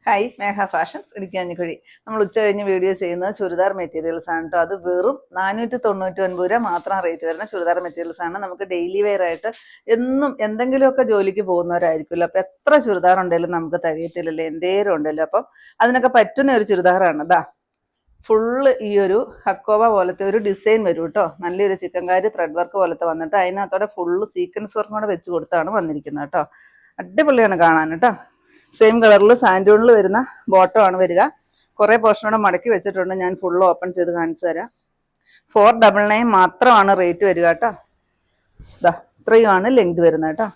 Hi മേഘ fashions ഇടുക്കിയാഞ്ഞിക്കുഴി. നമ്മൾ ഉച്ച കഴിഞ്ഞ് വീഡിയോ ചെയ്യുന്നത് ചുരിദാർ മെറ്റീരിയൽസ് ആണ് കേട്ടോ. അത് വെറും 499 രൂപ മാത്രം റേറ്റ് വരുന്ന ചുരിദാർ മെറ്റീരിയൽസ് ആണ്. നമുക്ക് ഡെയിലി വെയർ ആയിട്ട് എന്നും എന്തെങ്കിലുമൊക്കെ ജോലിക്ക് പോകുന്നവരായിരിക്കുമല്ലോ. അപ്പം എത്ര ചുരിദാർ ഉണ്ടെങ്കിലും നമുക്ക് തികയത്തില്ലല്ലോ, എന്തേലും ഉണ്ടല്ലോ. അപ്പം അതിനൊക്കെ പറ്റുന്ന ഒരു ചുരിദാറാണ് ഇതാ. ഫുള്ള് ഈ ഒരു ഹക്കോവ പോലത്തെ ഒരു ഡിസൈൻ വരും കേട്ടോ. നല്ലൊരു ചിക്കൻകാരി ത്രെഡ് വർക്ക് പോലത്തെ വന്നിട്ട് അതിനകത്തോടെ ഫുള്ള് സീക്വൻസ് വർക്കും കൂടെ വെച്ച് കൊടുത്താണ് വന്നിരിക്കുന്നത് കേട്ടോ. അടിപൊളിയാണ് കാണാൻ കേട്ടോ. സെയിം കളറിൽ സാൻഡൂണിൽ വരുന്ന ബോട്ടം ആണ് വരിക. കുറേ പോർഷനോടെ മടക്കി വെച്ചിട്ടുണ്ട്. ഞാൻ ഫുള്ള് ഓപ്പൺ ചെയ്ത് കാണിച്ചു തരാം. 499 മാത്രമാണ് റേറ്റ് വരിക കേട്ടോ. ഇതാ ഇത്രയുമാണ് ലെങ്ത് വരുന്നത് കേട്ടോ.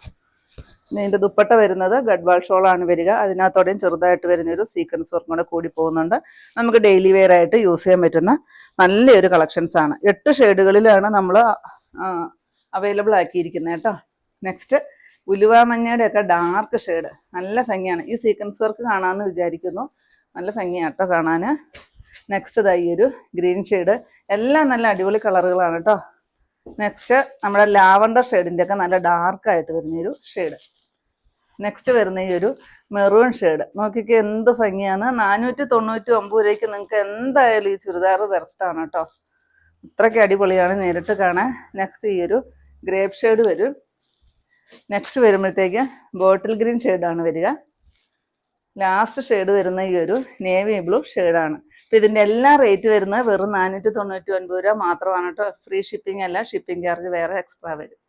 ഇതിൻ്റെ ദുപ്പട്ട വരുന്നത് ഗഡ്വാൾ ഷോളാണ് വരിക. അതിനകത്തോടെയും ചെറുതായിട്ട് വരുന്നൊരു സീക്വൻസ് വർക്കും കൂടെ കൂടി പോകുന്നുണ്ട്. നമുക്ക് ഡെയിലി വെയർ ആയിട്ട് യൂസ് ചെയ്യാൻ പറ്റുന്ന നല്ലൊരു കളക്ഷൻസ് ആണ്. 8 ഷെയ്ഡുകളിലാണ് നമ്മൾ അവൈലബിൾ ആക്കിയിരിക്കുന്നത് കേട്ടോ. നെക്സ്റ്റ് ഉലുവ മഞ്ഞയുടെ ഒക്കെ ഡാർക്ക് ഷെയ്ഡ്, നല്ല ഭംഗിയാണ്. ഈ സീക്വൻസ് വർക്ക് കാണാമെന്ന് വിചാരിക്കുന്നു. നല്ല ഭംഗിയാണ് കേട്ടോ കാണാൻ. നെക്സ്റ്റ് ഇതായി ഒരു ഗ്രീൻ ഷെയ്ഡ്, എല്ലാം നല്ല അടിപൊളി കളറുകളാണ് കേട്ടോ. നെക്സ്റ്റ് നമ്മുടെ ലാവണ്ടർ ഷെയ്ഡിൻ്റെ ഒക്കെ നല്ല ഡാർക്കായിട്ട് വരുന്നൊരു ഷെയ്ഡ്. നെക്സ്റ്റ് വരുന്ന ഈ ഒരു മെറൂൺ ഷെയ്ഡ് നോക്കിക്കേ, എന്ത് ഭംഗിയാണ്. 499 രൂപയ്ക്ക് നിങ്ങൾക്ക് എന്തായാലും ഈ ചുരിദാർ വെർത്താണ് കേട്ടോ. ഇത്രയ്ക്ക് അടിപൊളിയാണ് നേരിട്ട് കാണാൻ. നെക്സ്റ്റ് ഈ ഒരു ഗ്രേപ്പ് ഷെയ്ഡ് വരും. നെക്സ്റ്റ് വരുമ്പോഴത്തേക്ക് ബോട്ടിൽ ഗ്രീൻ ഷെയ്ഡാണ് വരിക. ലാസ്റ്റ് ഷെയ്ഡ് വരുന്ന ഈ ഒരു നേവി ബ്ലൂ ഷെയ്ഡാണ്. അപ്പം ഇതിൻ്റെ എല്ലാ റേറ്റ് വരുന്നത് വെറും 499 രൂപ മാത്രമാണ് കേട്ടോ. ഫ്രീ ഷിപ്പിംഗ് അല്ല, ഷിപ്പിംഗ് ചാർജ് വേറെ എക്സ്ട്രാ വരും.